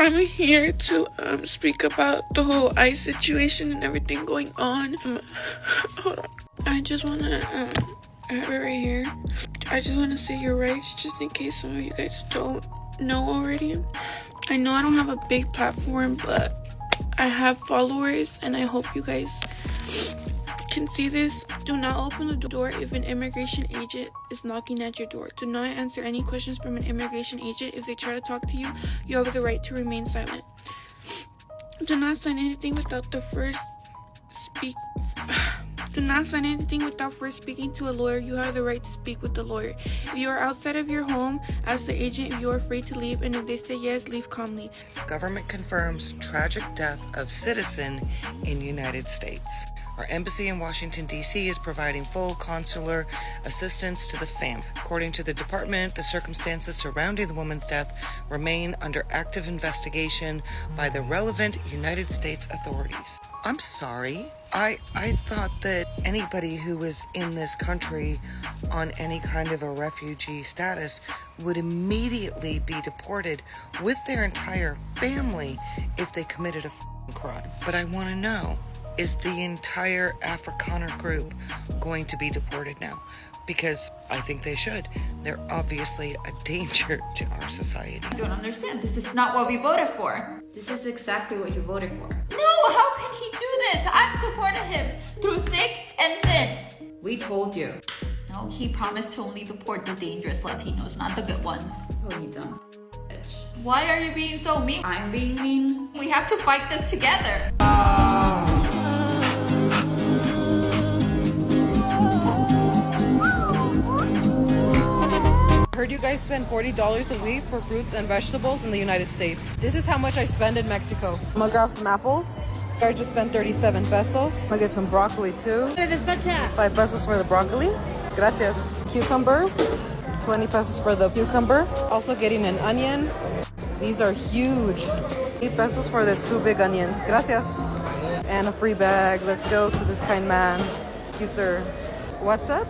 I'm here to speak about the whole ICE situation and everything going on. Hold on. I just want to have it right here. I just want to say your rights just in case some of you guys don't know already. I know I don't have a big platform, but I have followers and I hope you guys can see this. Do not open the door if an immigration agent is knocking at your door. Do not answer any questions from an immigration agent. If they try to talk to you, you have the right to remain silent. Do not sign anything without the first Do not sign anything without first speaking to a lawyer. You have the right to speak with the lawyer. If you are outside of your home, ask the agent if you are afraid to leave, and if they say yes, leave calmly. Government confirms tragic death of citizen in United States. Our embassy in Washington, D.C. is providing full consular assistance to the family. According to the department, the circumstances surrounding the woman's death remain under active investigation by the relevant United States authorities. I'm sorry. I thought that anybody who was in this country on any kind of a refugee status would immediately be deported with their entire family if they committed a crime. But I want to know, is the entire Afrikaner group going to be deported now? Because I think they should. They're obviously a danger to our society. I don't understand. This is not what we voted for. This is exactly what you voted for. No, how can he do this? I've supported him through thick and thin. We told you. No, he promised to only deport the dangerous Latinos, not the good ones. Oh, you dumb bitch. Why are you being so mean? I'm being mean. We have to fight this together. Heard you guys spend $40 a week for fruits and vegetables in the United States. This is how much I spend in Mexico. I'm gonna grab some apples. I just spent 37 pesos. I'm gonna get some broccoli too. 5 pesos for the broccoli. Gracias. Cucumbers. 20 pesos for the cucumber. Also getting an onion. These are huge. 8 pesos for the 2 big onions. Gracias. And a free bag. Let's go to this kind man. Thank you, sir. What's up?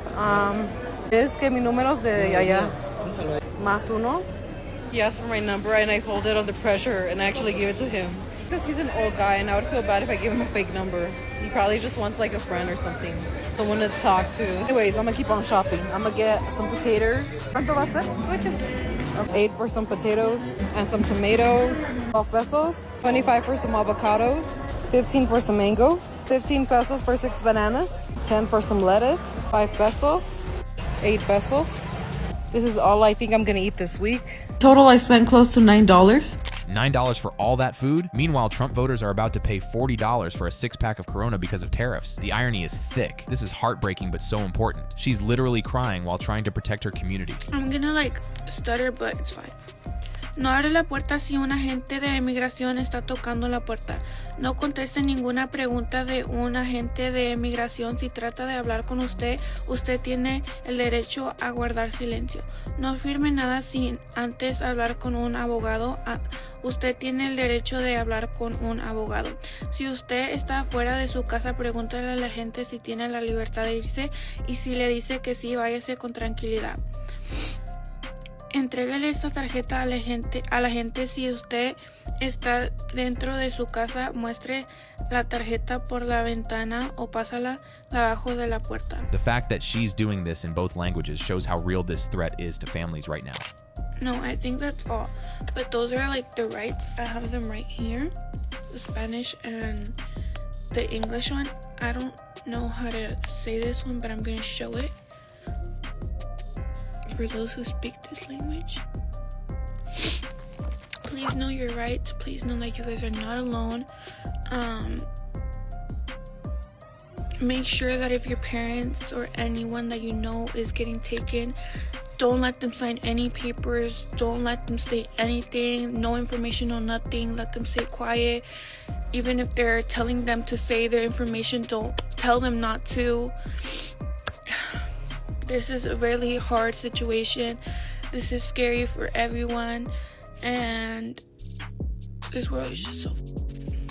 Es que mi números de allá. Más uno. He asked for my number and I folded under pressure and I actually gave it to him. Because he's an old guy and I would feel bad if I gave him a fake number. He probably just wants like a friend or something. Someone to talk to. Anyways, I'm gonna keep on shopping. I'm gonna get some potatoes. ¿Cuánto va a ser? 8 for some potatoes and some tomatoes. 12 pesos. 25 for some avocados. 15 for some mangoes. 15 pesos for 6 bananas. 10 for some lettuce. 5 pesos. 8 pesos. This is all I think I'm gonna eat this week. Total, I spent close to $9. $9 for all that food? Meanwhile, Trump voters are about to pay $40 for a 6-pack of Corona because of tariffs. The irony is thick. This is heartbreaking but so important. She's literally crying while trying to protect her community. I'm gonna stutter, but it's fine. No abre la puerta si un agente de inmigración está tocando la puerta. No conteste ninguna pregunta de un agente de inmigración. Si trata de hablar con usted, usted tiene el derecho a guardar silencio. No firme nada sin antes hablar con un abogado. Usted tiene el derecho de hablar con un abogado. Si usted está fuera de su casa, pregúntale a la gente si tiene la libertad de irse y si le dice que sí, váyase con tranquilidad. Entréguele esta tarjeta a la gente si usted está dentro de su casa. Muestre la tarjeta por la ventana o pásala debajo de la puerta. The fact that she's doing this in both languages shows how real this threat is to families right now. No, I think that's all. But those are the rights. I have them right here. The Spanish and the English one. I don't know how to say this one, but I'm going to show it. For those who speak this language, please know your rights. Please know that you guys are not alone. Make sure that if your parents or anyone that you know is getting taken, don't let them sign any papers. Don't let them say anything. No information or nothing. Let them stay quiet. Even if they're telling them to say their information, don't tell them not to. This is a really hard situation. This is scary for everyone. And this world is just so...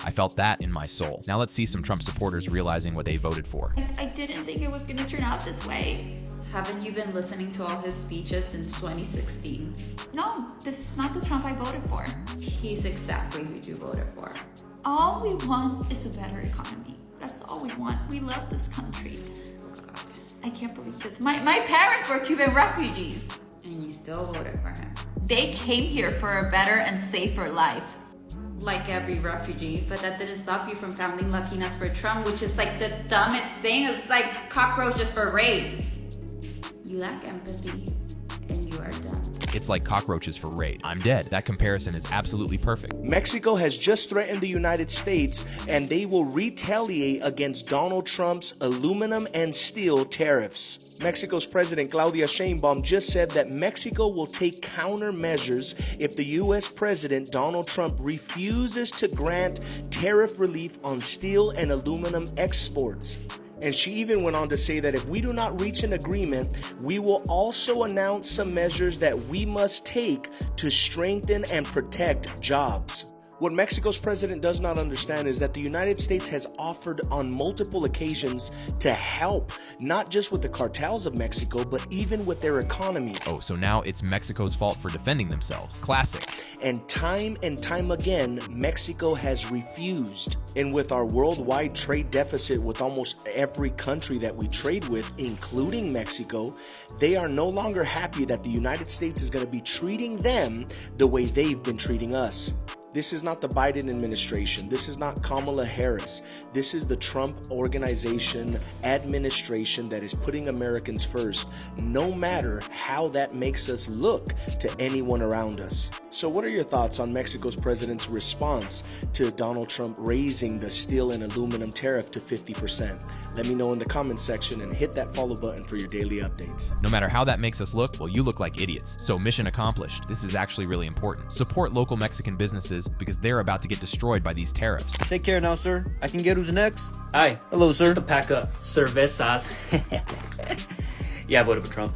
I felt that in my soul. Now let's see some Trump supporters realizing what they voted for. I didn't think it was going to turn out this way. Haven't you been listening to all his speeches since 2016? No, this is not the Trump I voted for. He's exactly who you voted for. All we want is a better economy. That's all we want. We love this country. Oh God, I can't believe this. My parents were Cuban refugees, and you still voted for him. They came here for a better and safer life. Like every refugee, but that didn't stop you from founding Latinas for Trump, which is like the dumbest thing. It's like cockroaches for raid. You lack empathy, and you are dumb. It's like cockroaches for raid. I'm dead. That comparison is absolutely perfect. Mexico has just threatened the United States, and they will retaliate against Donald Trump's aluminum and steel tariffs. Mexico's President Claudia Sheinbaum just said that Mexico will take countermeasures if the U.S. President Donald Trump refuses to grant tariff relief on steel and aluminum exports. And she even went on to say that if we do not reach an agreement, we will also announce some measures that we must take to strengthen and protect jobs. What Mexico's president does not understand is that the United States has offered on multiple occasions to help, not just with the cartels of Mexico, but even with their economy. Oh, so now it's Mexico's fault for defending themselves. Classic. And time again, Mexico has refused. And with our worldwide trade deficit with almost every country that we trade with, including Mexico, they are no longer happy that the United States is going to be treating them the way they've been treating us. This is not the Biden administration. This is not Kamala Harris. This is the Trump organization administration that is putting Americans first, no matter how that makes us look to anyone around us. So what are your thoughts on Mexico's president's response to Donald Trump raising the steel and aluminum tariff to 50%? Let me know in the comments section and hit that follow button for your daily updates. No matter how that makes us look, well, you look like idiots. So mission accomplished. This is actually really important. Support local Mexican businesses because they're about to get destroyed by these tariffs. Take care now, sir. I can get who's next. Hi. Hello, sir. Just a pack of cervezas. Yeah, I voted for Trump.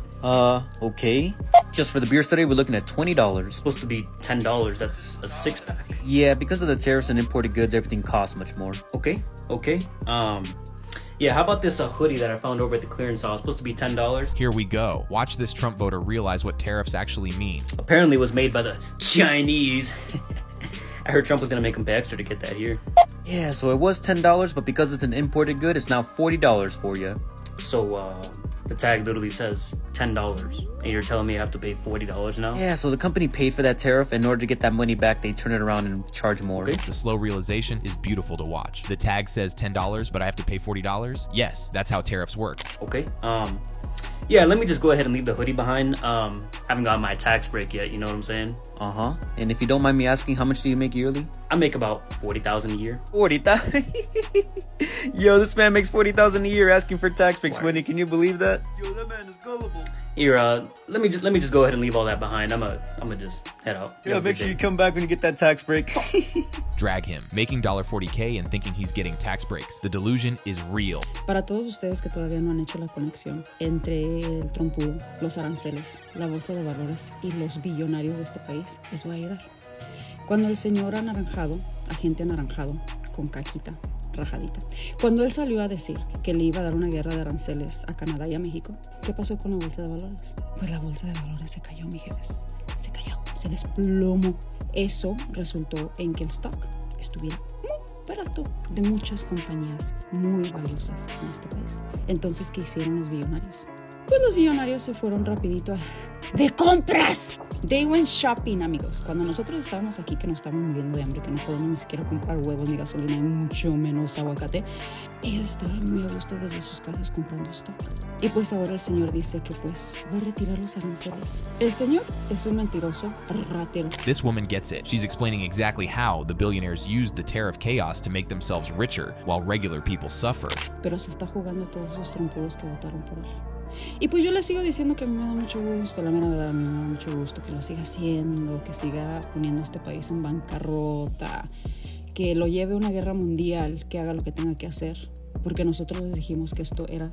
Okay. Just for the beers today, we're looking at $20. Supposed to be $10. That's a 6-pack. Yeah, because of the tariffs and imported goods, everything costs much more. Okay. Yeah, how about this hoodie that I found over at the clearance aisle? It's supposed to be $10. Here we go. Watch this Trump voter realize what tariffs actually mean. Apparently it was made by the Chinese. I heard Trump was going to make them pay extra to get that here. Yeah, so it was $10, but because it's an imported good, it's now $40 for you. So, the tag literally says $10, and you're telling me I have to pay $40 now? Yeah, so the company paid for that tariff. In order to get that money back, they turn it around and charge more. Okay. The slow realization is beautiful to watch. The tag says $10, but I have to pay $40? Yes, that's how tariffs work. Okay. Yeah, let me just go ahead and leave the hoodie behind. Haven't got my tax break yet, you know what I'm saying? Uh-huh. And if you don't mind me asking, how much do you make yearly? I make about $40,000 a year. 40,000. Yo, this man makes 40,000 a year asking for tax breaks. Winnie, can you believe that? Yo, that man is gullible. Here, let me just go ahead and leave all that behind. I'm gonna just head out. Yeah, make sure you come back when you get that tax break. Drag him, making $40K and thinking he's getting tax breaks. The delusion is real. Para todos ustedes que todavía no han hecho la conexión entre el trompudo, los aranceles, la bolsa de valores y los billonarios de este país, les voy a ayudar. Cuando el señor anaranjado, agente anaranjado, con cajita, rajadita, cuando él salió a decir que le iba a dar una guerra de aranceles a Canadá y a México, ¿qué pasó con la bolsa de valores? Pues la bolsa de valores se cayó, mi jefes. Se cayó, se desplomó. Eso resultó en que el stock estuviera muy barato de muchas compañías muy valiosas en este país. Entonces, ¿qué hicieron los billonarios? Pues los billonarios se fueron rapidito de compras. They went shopping, amigos. Cuando nosotros estábamos aquí, que nos estábamos muriendo de hambre, que no podemos ni siquiera comprar huevos ni gasolina, y mucho menos aguacate, ellos estaban muy a gusto desde sus casas comprando stock. Y pues ahora el señor dice que pues va a retirar los aranceles. El señor es un mentiroso ratero. This woman gets it. She's explaining exactly how the billionaires used the tariff chaos to make themselves richer while regular people suffer. Pero se está jugando todos esos trompudos que votaron por él. Y pues yo le sigo diciendo que a mí me da mucho gusto, la mera verdad, a mí me da mucho gusto que lo siga haciendo, que siga poniendo a este país en bancarrota, que lo lleve a una guerra mundial, que haga lo que tenga que hacer, porque nosotros les dijimos que esto era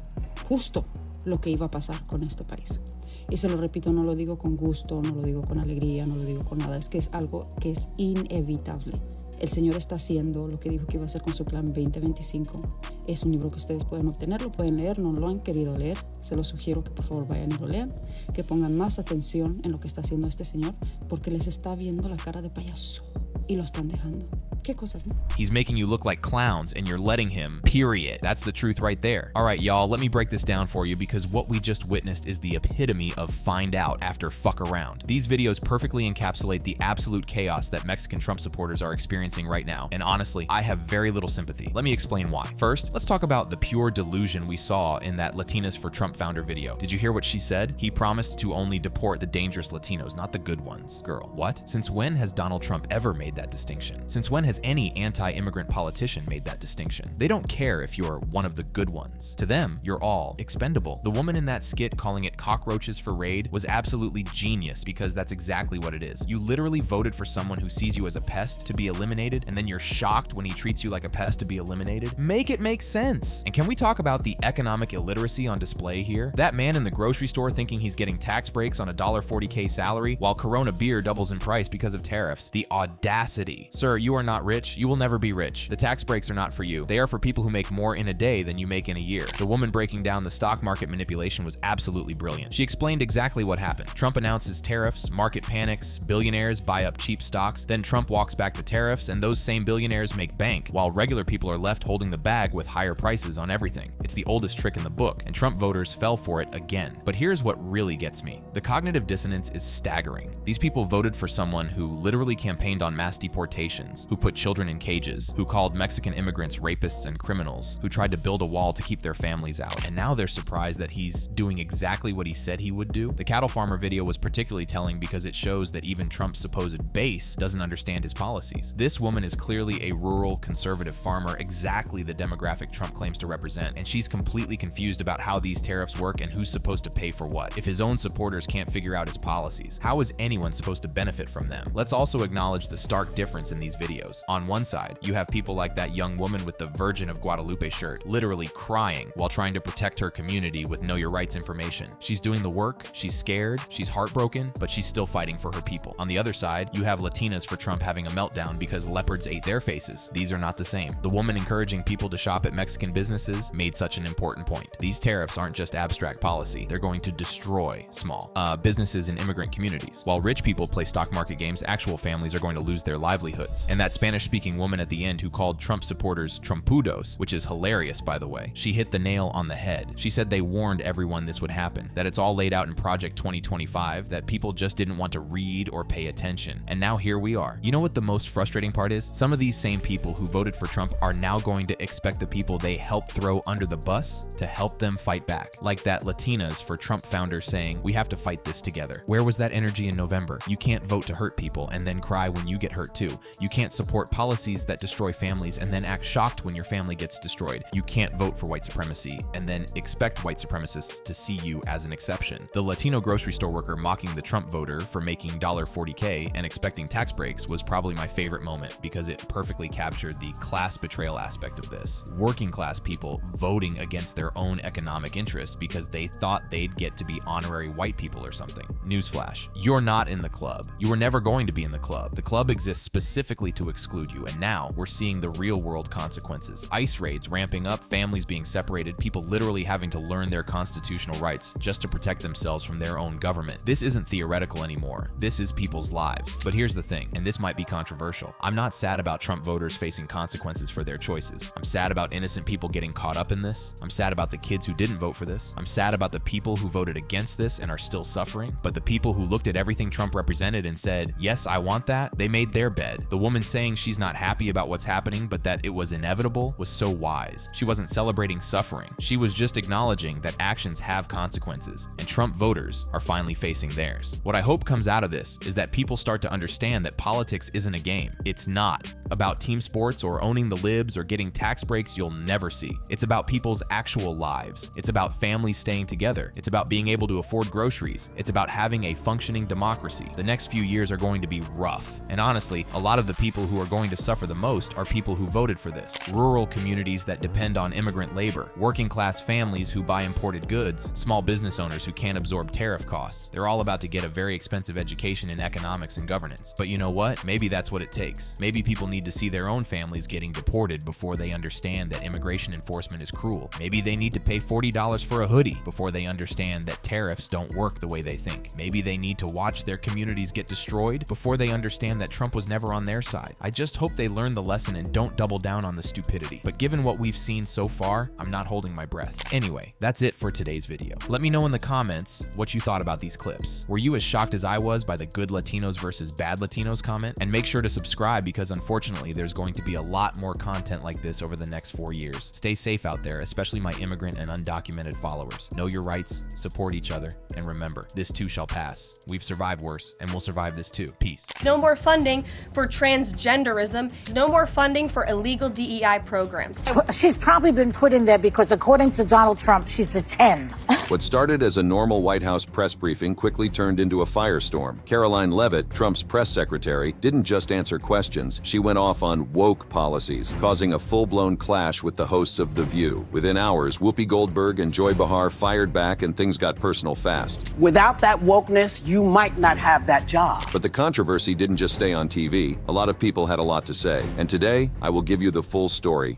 justo lo que iba a pasar con este país. Y se lo repito, no lo digo con gusto, no lo digo con alegría, no lo digo con nada, es que es algo que es inevitable. El señor está haciendo lo que dijo que iba a hacer con su plan 2025. Es un libro que ustedes pueden obtener, lo pueden leer, no lo han querido leer. Se los sugiero que por favor vayan y lo lean, que pongan más atención en lo que está haciendo este señor, porque les está viendo la cara de payaso. y lo están dejando. ¿Qué cosas, no? He's making you look like clowns and you're letting him, period. That's the truth right there. All right, y'all, let me break this down for you because what we just witnessed is the epitome of find out after fuck around. These videos perfectly encapsulate the absolute chaos that Mexican Trump supporters are experiencing right now. And honestly, I have very little sympathy. Let me explain why. First, let's talk about the pure delusion we saw in that Latinas for Trump founder video. Did you hear what she said? He promised to only deport the dangerous Latinos, not the good ones. Girl, what? Since when has Donald Trump ever made that distinction? Since when has any anti-immigrant politician made that distinction? They don't care if you're one of the good ones. To them, you're all expendable. The woman in that skit calling it cockroaches for raid was absolutely genius because that's exactly what it is. You literally voted for someone who sees you as a pest to be eliminated, and then you're shocked when he treats you like a pest to be eliminated? Make it make sense. And can we talk about the economic illiteracy on display here? That man in the grocery store thinking he's getting tax breaks on a $1.40K salary while Corona beer doubles in price because of tariffs. The audacity. Sir, you are not rich. You will never be rich. The tax breaks are not for you. They are for people who make more in a day than you make in a year. The woman breaking down the stock market manipulation was absolutely brilliant. She explained exactly what happened. Trump announces tariffs, market panics, billionaires buy up cheap stocks, then Trump walks back the tariffs and those same billionaires make bank while regular people are left holding the bag with higher prices on everything. It's the oldest trick in the book, and Trump voters fell for it again. But here's what really gets me. The cognitive dissonance is staggering. These people voted for someone who literally campaigned on mass deportations, who put children in cages, who called Mexican immigrants rapists and criminals, who tried to build a wall to keep their families out. And now they're surprised that he's doing exactly what he said he would do. The cattle farmer video was particularly telling because it shows that even Trump's supposed base doesn't understand his policies. This woman is clearly a rural conservative farmer, exactly the demographic Trump claims to represent, and she's completely confused about how these tariffs work and who's supposed to pay for what. If his own supporters can't figure out his policies, how is anyone supposed to benefit from them? Let's also acknowledge the stark difference in these videos. On one side, you have people like that young woman with the Virgin of Guadalupe shirt, literally crying while trying to protect her community with Know Your Rights information. She's doing the work, she's scared, she's heartbroken, but she's still fighting for her people. On the other side, you have Latinas for Trump having a meltdown because leopards ate their faces. These are not the same. The woman encouraging people to shop at Mexican businesses made such an important point. These tariffs aren't just abstract policy. They're going to destroy small businesses in immigrant communities. While rich people play stock market games, actual families are going to lose their livelihoods. And that Spanish-speaking woman at the end who called Trump supporters Trumpudos, which is hilarious by the way, she hit the nail on the head. She said they warned everyone this would happen, that it's all laid out in Project 2025, that people just didn't want to read or pay attention. And now here we are. You know what the most frustrating part is? Some of these same people who voted for Trump are now going to expect the people they helped throw under the bus to help them fight back. Like that Latinas for Trump founder saying, we have to fight this together. Where was that energy in November? You can't vote to hurt people and then cry when you get hurt too. You can't support policies that destroy families and then act shocked when your family gets destroyed. You can't vote for white supremacy and then expect white supremacists to see you as an exception. The Latino grocery store worker mocking the Trump voter for making $40K and expecting tax breaks was probably my favorite moment because it perfectly captured the class betrayal aspect of this. Working class people voting against their own economic interests because they thought they'd get to be honorary white people or something. Newsflash, you're not in the club. You were never going to be in the club. The club exists specifically to exclude you, and now we're seeing the real world consequences. ICE raids ramping up, families being separated, people literally having to learn their constitutional rights just to protect themselves from their own government. This isn't theoretical anymore. This is people's lives. But here's the thing, and this might be controversial. I'm not sad about Trump voters facing consequences for their choices. I'm sad about innocent people getting caught up in this. I'm sad about the kids who didn't vote for this. I'm sad about the people who voted against this and are still suffering. But the people who looked at everything Trump represented and said, yes, I want that, they made their bed. The woman saying she's not happy about what's happening, but that it was inevitable was so wise. She wasn't celebrating suffering. She was just acknowledging that actions have consequences, and Trump voters are finally facing theirs. What I hope comes out of this is that people start to understand that politics isn't a game. It's not about team sports or owning the libs or getting tax breaks you'll never see. It's about people's actual lives. It's about families staying together. It's about being able to afford groceries. It's about having a functioning democracy. The next few years are going to be rough. And honestly, a lot of the people who are going to suffer the most are people who voted for this. Rural communities that depend on immigrant labor, working class families who buy imported goods, small business owners who can't absorb tariff costs. They're all about to get a very expensive education in economics and governance. But you know what? Maybe that's what it takes. Maybe people need need to see their own families getting deported before they understand that immigration enforcement is cruel. Maybe they need to pay $40 for a hoodie before they understand that tariffs don't work the way they think. Maybe they need to watch their communities get destroyed before they understand that Trump was never on their side. I just hope they learn the lesson and don't double down on the stupidity. But given what we've seen so far, I'm not holding my breath. Anyway, that's it for today's video. Let me know in the comments what you thought about these clips. Were you as shocked as I was by the good Latinos versus bad Latinos comment? And make sure to subscribe because unfortunately there's going to be a lot more content like this over the next 4 years. Stay safe out there, especially my immigrant and undocumented followers. Know your rights, support each other, and remember, this too shall pass. We've survived worse, and we'll survive this too. Peace. No more funding for transgenderism. No more funding for illegal DEI programs. She's probably been put in there because according to Donald Trump, she's a 10. What started as a normal White House press briefing quickly turned into a firestorm. Caroline Leavitt, Trump's press secretary, didn't just answer questions. She went off on woke policies, causing a full-blown clash with the hosts of The View. Within hours, Whoopi Goldberg and Joy Behar fired back and things got personal fast. Without that wokeness, you might not have that job. But the controversy didn't just stay on TV. A lot of people had a lot to say. And today, I will give you the full story.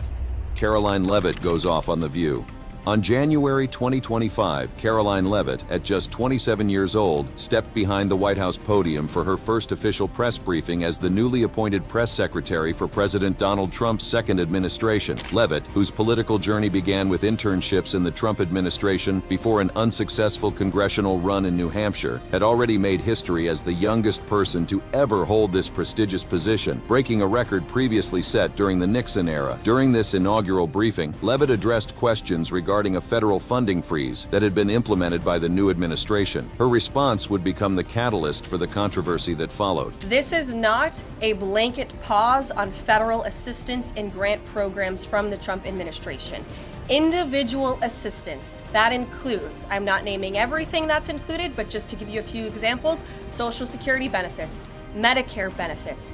Caroline Leavitt goes off on The View. On January 2025, Caroline Leavitt, at just 27 years old, stepped behind the White House podium for her first official press briefing as the newly appointed press secretary for President Donald Trump's second administration. Leavitt, whose political journey began with internships in the Trump administration before an unsuccessful congressional run in New Hampshire, had already made history as the youngest person to ever hold this prestigious position, breaking a record previously set during the Nixon era. During this inaugural briefing, Leavitt addressed questions regarding a federal funding freeze that had been implemented by the new administration. Her response would become the catalyst for the controversy that followed. This is not a blanket pause on federal assistance and grant programs from the Trump administration. Individual assistance, that includes, I'm not naming everything that's included, but just to give you a few examples, Social Security benefits, Medicare benefits,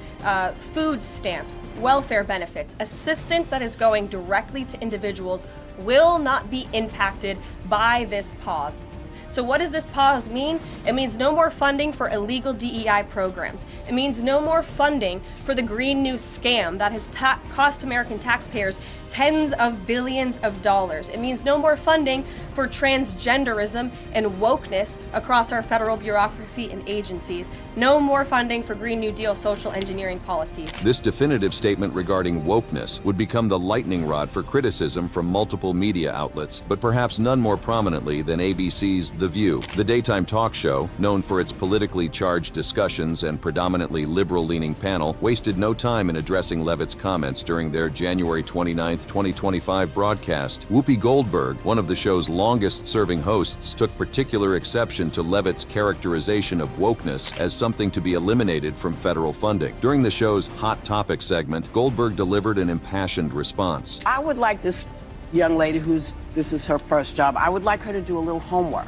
food stamps, welfare benefits, assistance that is going directly to individuals will not be impacted by this pause. So what does this pause mean? It means no more funding for illegal DEI programs. It means no more funding for the Green New scam that has cost American taxpayers tens of billions of dollars. It means no more funding for transgenderism and wokeness across our federal bureaucracy and agencies. No more funding for Green New Deal social engineering policies. This definitive statement regarding wokeness would become the lightning rod for criticism from multiple media outlets, but perhaps none more prominently than ABC's The View. The daytime talk show, known for its politically charged discussions and predominantly liberal-leaning panel, wasted no time in addressing Leavitt's comments during their January 29, 2025 broadcast. Whoopi Goldberg, one of the show's longest-serving hosts, took particular exception to Leavitt's characterization of wokeness as something to be eliminated from federal funding. During the show's Hot Topic segment, Goldberg delivered an impassioned response. I would like this young lady this is her first job, I would like her to do a little homework.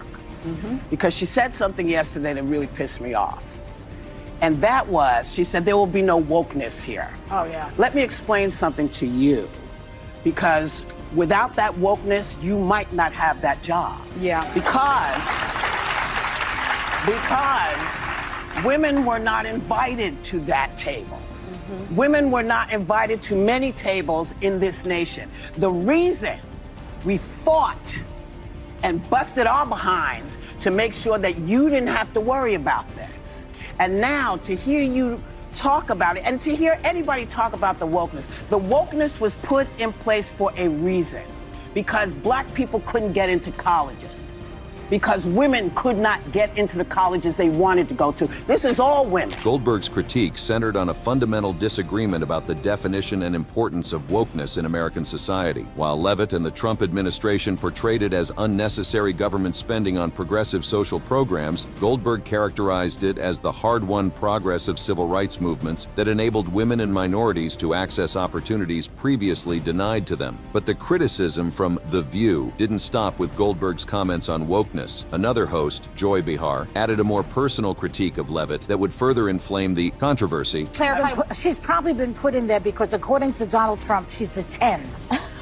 Because she said something yesterday that really pissed me off. And that was, she said, there will be no wokeness here. Oh, yeah. Let me explain something to you. Because without that wokeness, you might not have that job. Yeah. Because women were not invited to that table. Women were not invited to many tables in this nation. The reason we fought and busted our behinds to make sure that you didn't have to worry about this. And now to hear you talk about it and to hear anybody talk about the wokeness was put in place for a reason. Because black people couldn't get into colleges. Because women could not get into the colleges they wanted to go to. This is all women. Goldberg's critique centered on a fundamental disagreement about the definition and importance of wokeness in American society. While Leavitt and the Trump administration portrayed it as unnecessary government spending on progressive social programs, Goldberg characterized it as the hard-won progress of civil rights movements that enabled women and minorities to access opportunities previously denied to them. But the criticism from The View didn't stop with Goldberg's comments on wokeness. Another host, Joy Behar, added a more personal critique of Leavitt that would further inflame the controversy. She's probably been put in there because according to Donald Trump, she's a 10.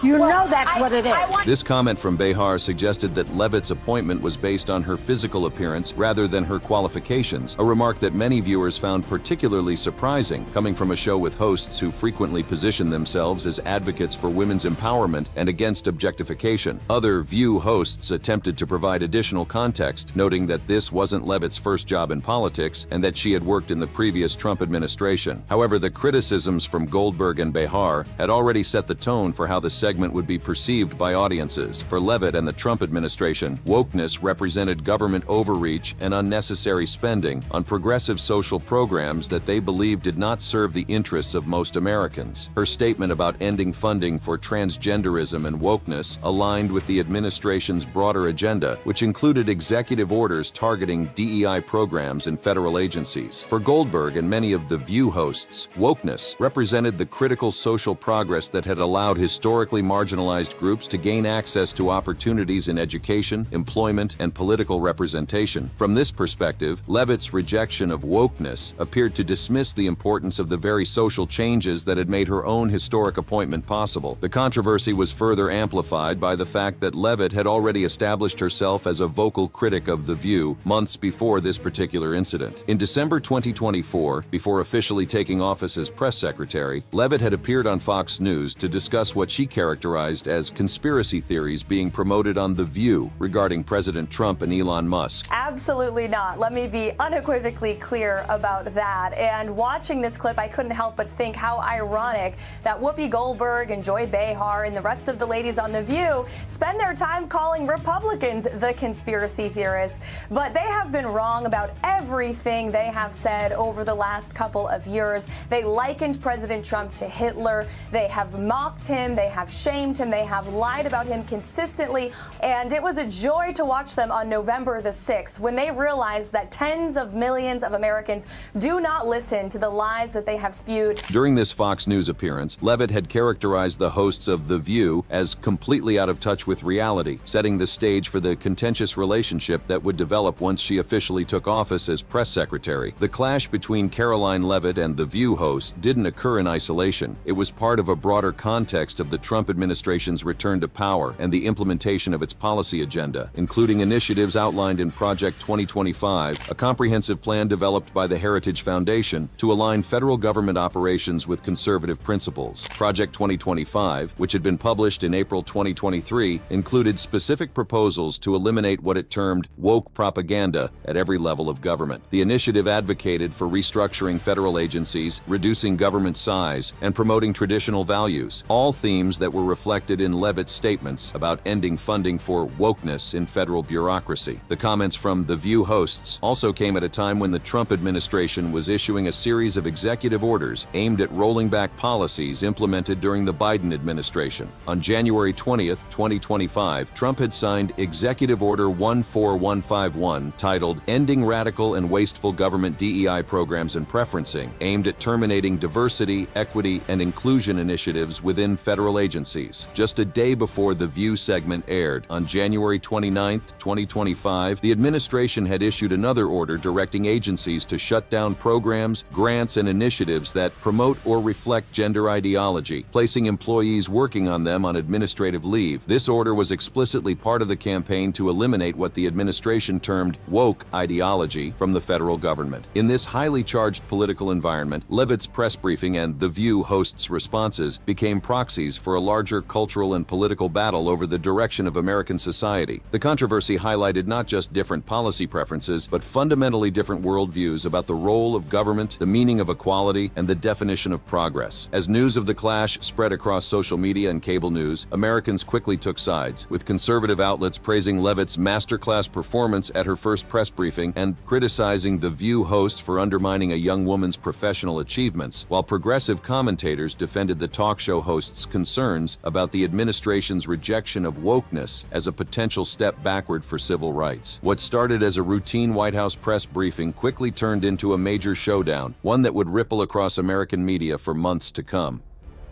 You know that's what it is. This comment from Behar suggested that Levitt's appointment was based on her physical appearance rather than her qualifications, a remark that many viewers found particularly surprising, coming from a show with hosts who frequently position themselves as advocates for women's empowerment and against objectification. Other View hosts attempted to provide additional context, noting that this wasn't Levitt's first job in politics and that she had worked in the previous Trump administration. However, the criticisms from Goldberg and Behar had already set the tone for how the segment would be perceived by audiences. For Levitt and the Trump administration, wokeness represented government overreach and unnecessary spending on progressive social programs that they believed did not serve the interests of most Americans. Her statement about ending funding for transgenderism and wokeness aligned with the administration's broader agenda, which included executive orders targeting DEI programs in federal agencies. For Goldberg and many of the View hosts, wokeness represented the critical social progress that had allowed historically marginalized groups to gain access to opportunities in education, employment, and political representation. From this perspective, Levitt's rejection of wokeness appeared to dismiss the importance of the very social changes that had made her own historic appointment possible. The controversy was further amplified by the fact that Levitt had already established herself as a vocal critic of The View months before this particular incident. In December 2024, before officially taking office as press secretary, Levitt had appeared on Fox News to discuss what she characterized as conspiracy theories being promoted on The View regarding President Trump and Elon Musk. Absolutely not. Let me be unequivocally clear about that. And watching this clip, I couldn't help but think how ironic that Whoopi Goldberg and Joy Behar and the rest of the ladies on The View spend their time calling Republicans the conspiracy theorists. But they have been wrong about everything they have said over the last couple of years. They likened President Trump to Hitler. They have mocked him. They have shamed him. They have lied about him consistently. And it was a joy to watch them on November the 6th when they realized that tens of millions of Americans do not listen to the lies that they have spewed. During this Fox News appearance, Levitt had characterized the hosts of The View as completely out of touch with reality, setting the stage for the contentious relationship that would develop once she officially took office as press secretary. The clash between Caroline Levitt and The View hosts didn't occur in isolation. It was part of a broader context of the Trump administration's return to power and the implementation of its policy agenda, including initiatives outlined in Project 2025, a comprehensive plan developed by the Heritage Foundation to align federal government operations with conservative principles. Project 2025, which had been published in April 2023, included specific proposals to eliminate what it termed woke propaganda at every level of government. The initiative advocated for restructuring federal agencies, reducing government size, and promoting traditional values, all themes that were reflected in Levitt's statements about ending funding for wokeness in federal bureaucracy. The comments from The View hosts also came at a time when the Trump administration was issuing a series of executive orders aimed at rolling back policies implemented during the Biden administration. On January 20th, 2025, Trump had signed Executive Order 14151, titled Ending Radical and Wasteful Government DEI Programs and Preferencing, aimed at terminating diversity, equity, and inclusion initiatives within federal agencies. Just a day before The View segment aired, on January 29th, 2025, the administration had issued another order directing agencies to shut down programs, grants, and initiatives that promote or reflect gender ideology, placing employees working on them on administrative leave. This order was explicitly part of the campaign to eliminate what the administration termed woke ideology from the federal government. In this highly charged political environment, Levitt's press briefing and The View hosts' responses became proxies for a larger cultural and political battle over the direction of American society. The controversy highlighted not just different policy preferences, but fundamentally different worldviews about the role of government, the meaning of equality, and the definition of progress. As news of the clash spread across social media and cable news, Americans quickly took sides, with conservative outlets praising Levitt's masterclass performance at her first press briefing and criticizing The View host for undermining a young woman's professional achievements, while progressive commentators defended the talk show host's concerns about the administration's rejection of wokeness as a potential step backward for civil rights. What started as a routine White House press briefing quickly turned into a major showdown, one that would ripple across American media for months to come.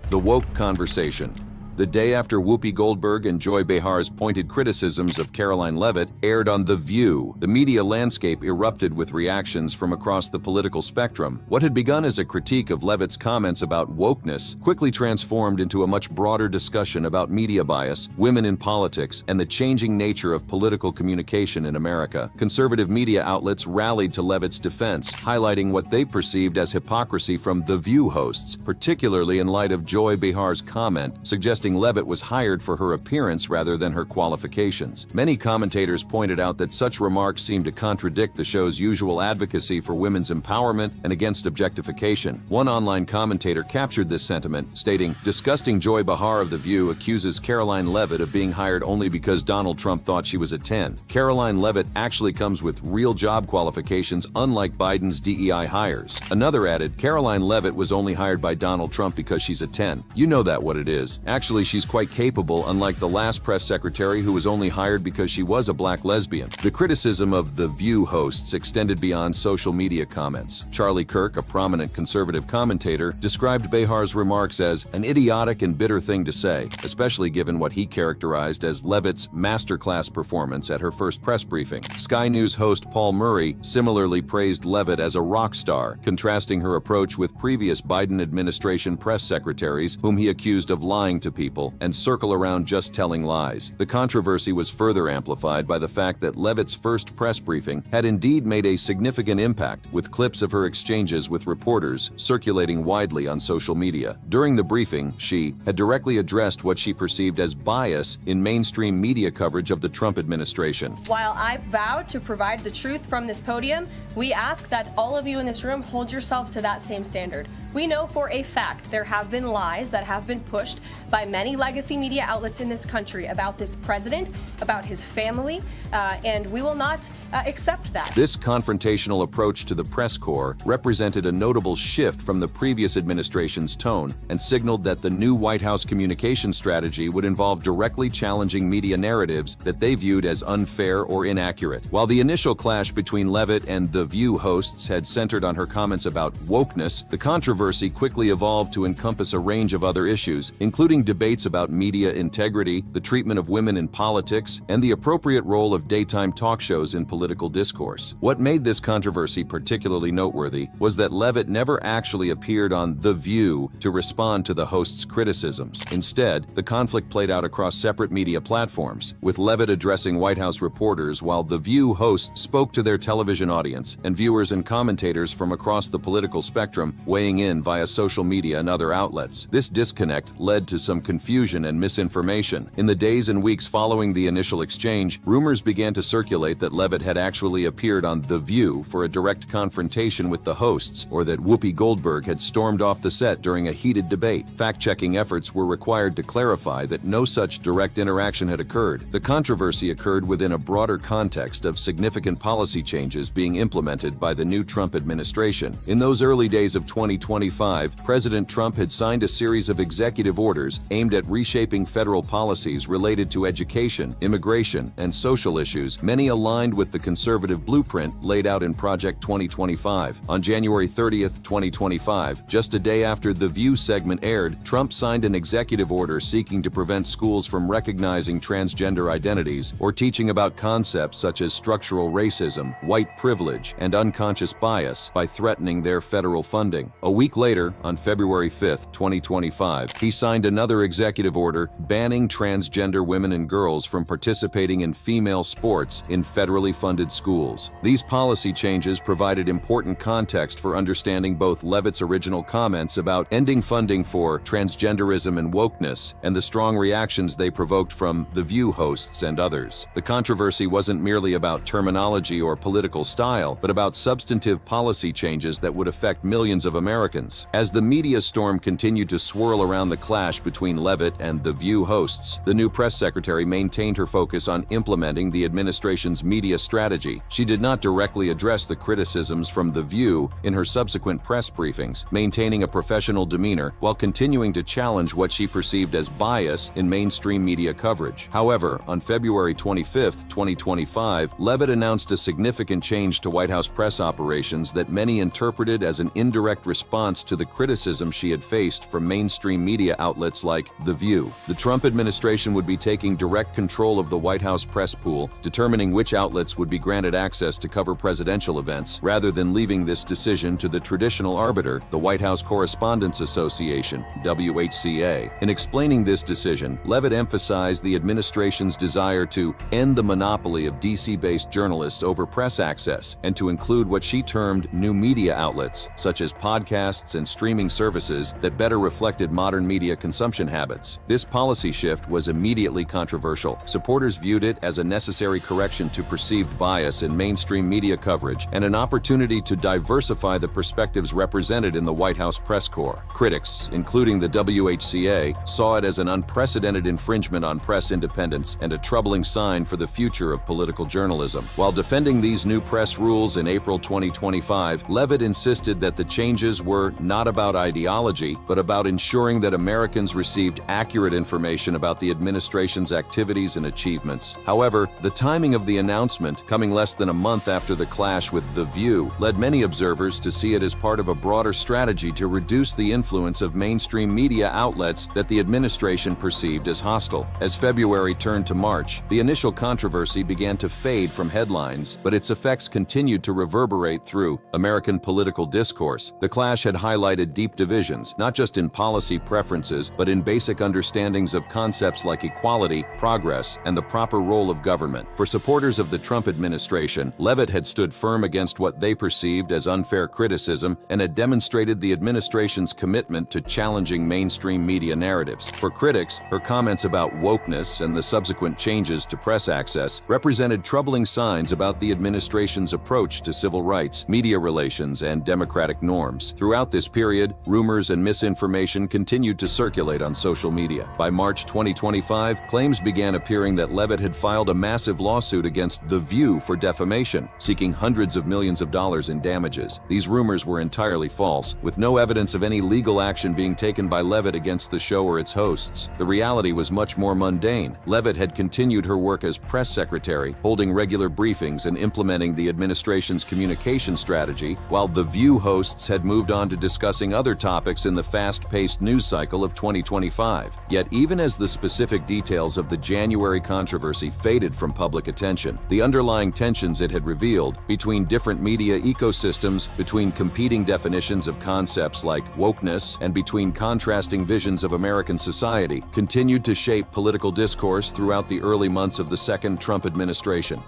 The woke conversation. The day after Whoopi Goldberg and Joy Behar's pointed criticisms of Caroline Leavitt aired on The View, the media landscape erupted with reactions from across the political spectrum. What had begun as a critique of Leavitt's comments about wokeness quickly transformed into a much broader discussion about media bias, women in politics, and the changing nature of political communication in America. Conservative media outlets rallied to Leavitt's defense, highlighting what they perceived as hypocrisy from The View hosts, particularly in light of Joy Behar's comment suggesting Leavitt was hired for her appearance rather than her qualifications. Many commentators pointed out that such remarks seemed to contradict the show's usual advocacy for women's empowerment and against objectification. One online commentator captured this sentiment, stating, "Disgusting Joy Behar of The View accuses Caroline Leavitt of being hired only because Donald Trump thought she was a 10. Caroline Leavitt actually comes with real job qualifications, unlike Biden's DEI hires." Another added, "Caroline Leavitt was only hired by Donald Trump because she's a 10. You know that what it is. Actually, she's quite capable, unlike the last press secretary who was only hired because she was a black lesbian." The criticism of The View hosts extended beyond social media comments. Charlie Kirk, a prominent conservative commentator, described Behar's remarks as an idiotic and bitter thing to say, especially given what he characterized as Leavitt's masterclass performance at her first press briefing. Sky News host Paul Murray similarly praised Leavitt as a rock star, contrasting her approach with previous Biden administration press secretaries whom he accused of lying to people and circle around just telling lies. The controversy was further amplified by the fact that Leavitt's first press briefing had indeed made a significant impact, with clips of her exchanges with reporters circulating widely on social media. During the briefing, she had directly addressed what she perceived as bias in mainstream media coverage of the Trump administration. While I vow to provide the truth from this podium, we ask that all of you in this room hold yourselves to that same standard. We know for a fact there have been lies that have been pushed by many legacy media outlets in this country about this president, about his family, and we will not accept that. This confrontational approach to the press corps represented a notable shift from the previous administration's tone and signaled that the new White House communication strategy would involve directly challenging media narratives that they viewed as unfair or inaccurate. While the initial clash between Leavitt and The View hosts had centered on her comments about wokeness, the controversy quickly evolved to encompass a range of other issues, including debates about media integrity, the treatment of women in politics, and the appropriate role of daytime talk shows in political discourse. What made this controversy particularly noteworthy was that Leavitt never actually appeared on The View to respond to the host's criticisms. Instead, the conflict played out across separate media platforms, with Leavitt addressing White House reporters while The View host spoke to their television audience, and viewers and commentators from across the political spectrum weighing in via social media and other outlets. This disconnect led to some confusion and misinformation. In the days and weeks following the initial exchange, rumors began to circulate that Leavitt had actually appeared on The View for a direct confrontation with the hosts, or that Whoopi Goldberg had stormed off the set during a heated debate. Fact-checking efforts were required to clarify that no such direct interaction had occurred. The controversy occurred within a broader context of significant policy changes being implemented by the new Trump administration. In those early days of 2025, President Trump had signed a series of executive orders aimed at reshaping federal policies related to education, immigration, and social issues, many aligned with the conservative blueprint laid out in Project 2025. On January 30th, 2025, just a day after The View segment aired, Trump signed an executive order seeking to prevent schools from recognizing transgender identities or teaching about concepts such as structural racism, white privilege, and unconscious bias by threatening their federal funding. A week later, on February 5th, 2025, he signed another executive order banning transgender women and girls from participating in female sports in federally funded schools. These policy changes provided important context for understanding both Leavitt's original comments about ending funding for transgenderism and wokeness and the strong reactions they provoked from The View hosts and others. The controversy wasn't merely about terminology or political style, but about substantive policy changes that would affect millions of Americans. As the media storm continued to swirl around the clash between Leavitt and The View hosts, the new press secretary maintained her focus on implementing the administration's media strategy. She did not directly address the criticisms from The View in her subsequent press briefings, maintaining a professional demeanor while continuing to challenge what she perceived as bias in mainstream media coverage. However, on February 25th, 2025, Leavitt announced a significant change to White White House press operations that many interpreted as an indirect response to the criticism she had faced from mainstream media outlets like The View. The Trump administration would be taking direct control of the White House press pool, determining which outlets would be granted access to cover presidential events, rather than leaving this decision to the traditional arbiter, the White House Correspondents Association, WHCA. In explaining this decision, Levitt emphasized the administration's desire to end the monopoly of DC-based journalists over press access and to include what she termed new media outlets, such as podcasts and streaming services that better reflected modern media consumption habits. This policy shift was immediately controversial. Supporters viewed it as a necessary correction to perceived bias in mainstream media coverage and an opportunity to diversify the perspectives represented in the White House press corps. Critics, including the WHCA, saw it as an unprecedented infringement on press independence and a troubling sign for the future of political journalism. While defending these new press rules in April 2025, Levitt insisted that the changes were not about ideology, but about ensuring that Americans received accurate information about the administration's activities and achievements. However, the timing of the announcement, coming less than a month after the clash with The View, led many observers to see it as part of a broader strategy to reduce the influence of mainstream media outlets that the administration perceived as hostile. As February turned to March, the initial controversy began to fade from headlines, but its effects continued to reverberate through American political discourse. The clash had highlighted deep divisions, not just in policy preferences, but in basic understandings of concepts like equality, progress, and the proper role of government. For supporters of the Trump administration, Levitt had stood firm against what they perceived as unfair criticism and had demonstrated the administration's commitment to challenging mainstream media narratives. For critics, her comments about wokeness and the subsequent changes to press access represented troubling signs about the administration's approach to civil rights, media relations, and democratic norms. Throughout this period, rumors and misinformation continued to circulate on social media. By March 2025, claims began appearing that Levitt had filed a massive lawsuit against The View for defamation, seeking hundreds of millions of dollars in damages. These rumors were entirely false, with no evidence of any legal action being taken by Levitt against the show or its hosts. The reality was much more mundane. Levitt had continued her work as press secretary, holding regular briefings and implementing the administration's communication strategy, while The View hosts had moved on to discussing other topics in the fast-paced news cycle of 2025. Yet even as the specific details of the January controversy faded from public attention, the underlying tensions it had revealed between different media ecosystems, between competing definitions of concepts like wokeness, and between contrasting visions of American society, continued to shape political discourse throughout the early months of the second Trump administration.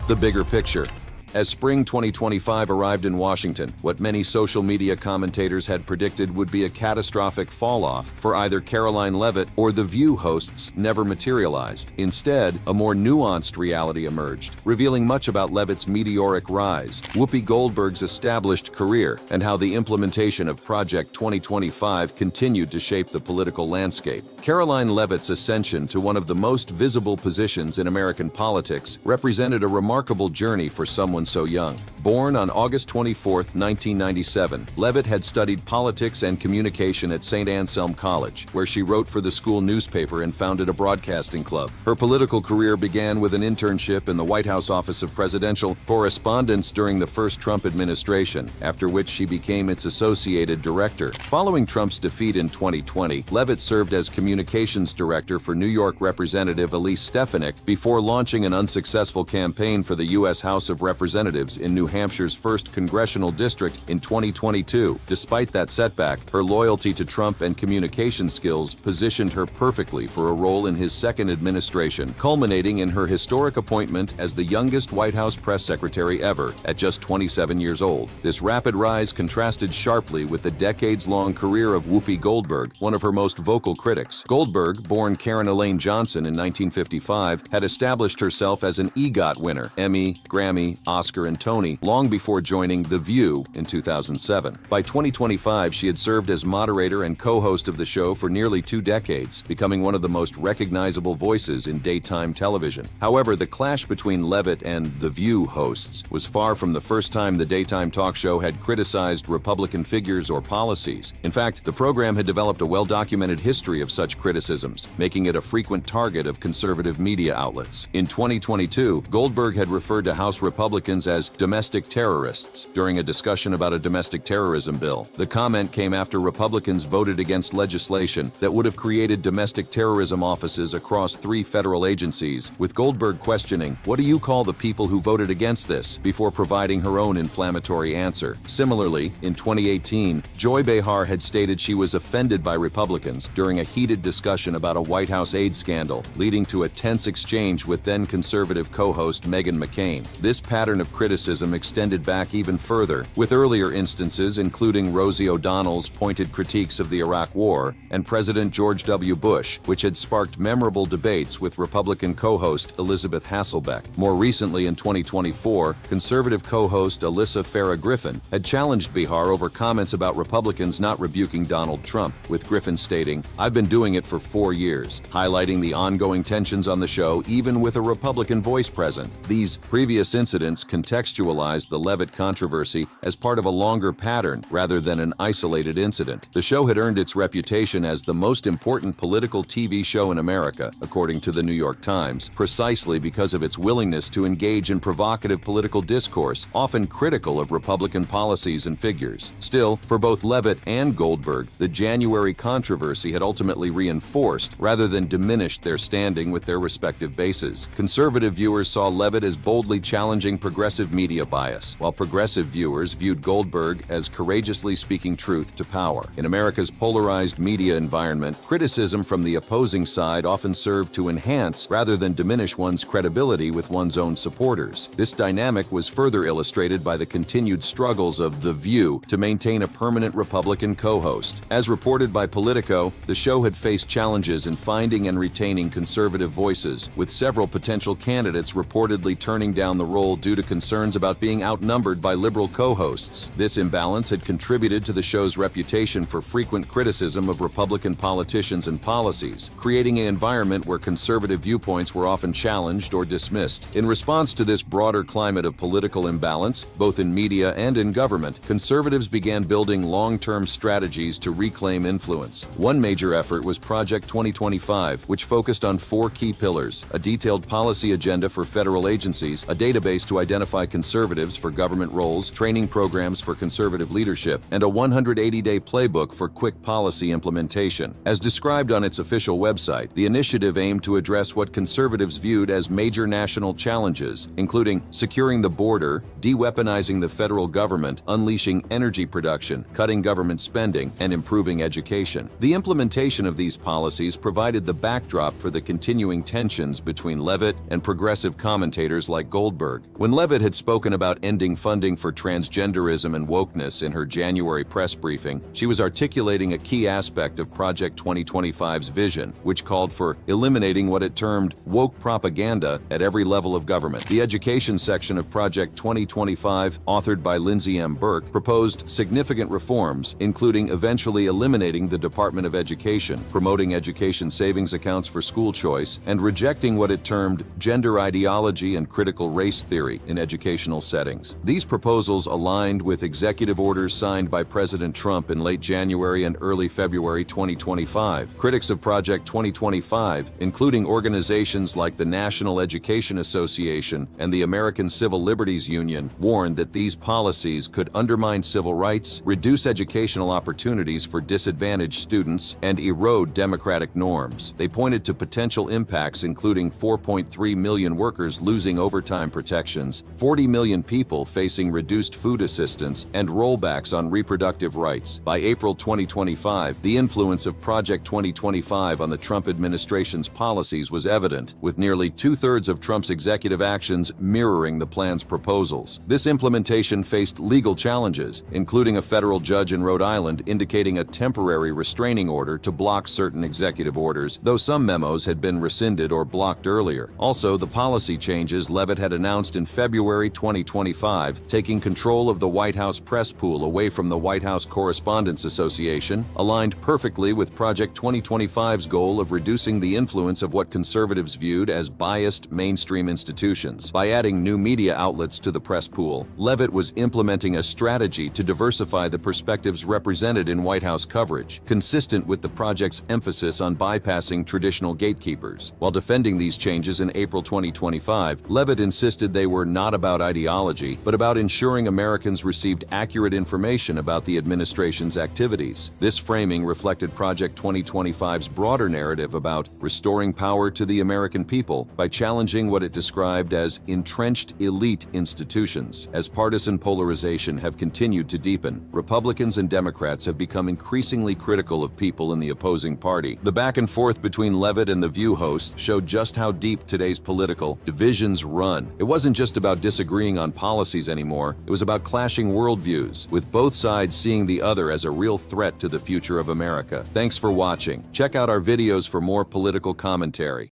The bigger picture. As spring 2025 arrived in Washington, what many social media commentators had predicted would be a catastrophic fall-off for either Caroline Levitt or The View hosts never materialized. Instead, a more nuanced reality emerged, revealing much about Levitt's meteoric rise, Whoopi Goldberg's established career, and how the implementation of Project 2025 continued to shape the political landscape. Caroline Levitt's ascension to one of the most visible positions in American politics represented a remarkable journey for someone so young. Born on August 24, 1997, Levitt had studied politics and communication at St. Anselm College, where she wrote for the school newspaper and founded a broadcasting club. Her political career began with an internship in the White House Office of Presidential Correspondence during the first Trump administration, after which she became its associated director. Following Trump's defeat in 2020, Levitt served as communications director for New York Representative Elise Stefanik before launching an unsuccessful campaign for the U.S. House of Representatives in New Hampshire's 1st Congressional District in 2022. Despite that setback, her loyalty to Trump and communication skills positioned her perfectly for a role in his second administration, culminating in her historic appointment as the youngest White House press secretary ever, at just 27 years old. This rapid rise contrasted sharply with the decades-long career of Whoopi Goldberg, one of her most vocal critics. Goldberg, born Karen Elaine Johnson in 1955, had established herself as an EGOT winner, Emmy, Grammy, Oscar, and Tony, long before joining The View in 2007. By 2025, she had served as moderator and co-host of the show for nearly 2 decades, becoming one of the most recognizable voices in daytime television. However, the clash between Levitt and The View hosts was far from the first time the daytime talk show had criticized Republican figures or policies. In fact, the program had developed a well-documented history of such criticisms, making it a frequent target of conservative media outlets. In 2022, Goldberg had referred to House Republicans Republicans as domestic terrorists during a discussion about a domestic terrorism bill. The comment came after Republicans voted against legislation that would have created domestic terrorism offices across 3 federal agencies, with Goldberg questioning, "What do you call the people who voted against this?" before providing her own inflammatory answer. Similarly, in 2018, Joy Behar had stated she was offended by Republicans during a heated discussion about a White House aid scandal, leading to a tense exchange with then-conservative co-host Meghan McCain. This pattern of criticism extended back even further, with earlier instances including Rosie O'Donnell's pointed critiques of the Iraq War and President George W. Bush, which had sparked memorable debates with Republican co-host Elizabeth Hasselbeck. More recently, in 2024, conservative co-host Alyssa Farah Griffin had challenged Behar over comments about Republicans not rebuking Donald Trump, with Griffin stating, "I've been doing it for 4 years," highlighting the ongoing tensions on the show even with a Republican voice present. These previous incidents contextualized the Levitt controversy as part of a longer pattern rather than an isolated incident. The show had earned its reputation as the most important political TV show in America, according to the New York Times, precisely because of its willingness to engage in provocative political discourse, often critical of Republican policies and figures. Still, for both Levitt and Goldberg, the January controversy had ultimately reinforced rather than diminished their standing with their respective bases. Conservative viewers saw Levitt as boldly challenging progressive media bias, while progressive viewers viewed Goldberg as courageously speaking truth to power. In America's polarized media environment, criticism from the opposing side often served to enhance rather than diminish one's credibility with one's own supporters. This dynamic was further illustrated by the continued struggles of The View to maintain a permanent Republican co-host. As reported by Politico, the show had faced challenges in finding and retaining conservative voices, with several potential candidates reportedly turning down the role due to concerns about being outnumbered by liberal co-hosts. This imbalance had contributed to the show's reputation for frequent criticism of Republican politicians and policies, creating an environment where conservative viewpoints were often challenged or dismissed. In response to this broader climate of political imbalance, both in media and in government, conservatives began building long-term strategies to reclaim influence. One major effort was Project 2025, which focused on 4 key pillars: a detailed policy agenda for federal agencies, a database to identify conservatives for government roles, training programs for conservative leadership, and a 180-day playbook for quick policy implementation. As described on its official website, the initiative aimed to address what conservatives viewed as major national challenges, including securing the border, de-weaponizing the federal government, unleashing energy production, cutting government spending, and improving education. The implementation of these policies provided the backdrop for the continuing tensions between Levitt and progressive commentators like Goldberg. When Levitt had spoken about ending funding for transgenderism and wokeness in her January press briefing, she was articulating a key aspect of Project 2025's vision, which called for eliminating what it termed woke propaganda at every level of government. The education section of Project 2025, authored by Lindsay M. Burke, proposed significant reforms, including eventually eliminating the Department of Education, promoting education savings accounts for school choice, and rejecting what it termed gender ideology and critical race theory in educational settings. These proposals aligned with executive orders signed by President Trump in late January and early February 2025. Critics of Project 2025, including organizations like the National Education Association and the American Civil Liberties Union, warned that these policies could undermine civil rights, reduce educational opportunities for disadvantaged students, and erode democratic norms. They pointed to potential impacts including 4.3 million workers losing overtime protections, 40 million people facing reduced food assistance, and rollbacks on reproductive rights. By April 2025, the influence of Project 2025 on the Trump administration's policies was evident, with nearly 2/3 of Trump's executive actions mirroring the plan's proposals. This implementation faced legal challenges, including a federal judge in Rhode Island indicating a temporary restraining order to block certain executive orders, though some memos had been rescinded or blocked earlier. Also, the policy changes Levitt had announced in February 2025, taking control of the White House press pool away from the White House Correspondents Association, aligned perfectly with Project 2025's goal of reducing the influence of what conservatives viewed as biased mainstream institutions. By adding new media outlets to the press pool, Levitt was implementing a strategy to diversify the perspectives represented in White House coverage, consistent with the project's emphasis on bypassing traditional gatekeepers. While defending these changes in April 2025, Levitt insisted they were not about ideology, but about ensuring Americans received accurate information about the administration's activities. This framing reflected Project 2025's broader narrative about restoring power to the American people by challenging what it described as entrenched elite institutions. As partisan polarization have continued to deepen, Republicans and Democrats have become increasingly critical of people in the opposing party. The back and forth between Levitt and The View host showed just how deep today's political divisions run. It wasn't just about disagreeing on policies anymore, it was about clashing worldviews, with both sides seeing the other as a real threat to the future of America. Thanks for watching. Check out our videos for more political commentary.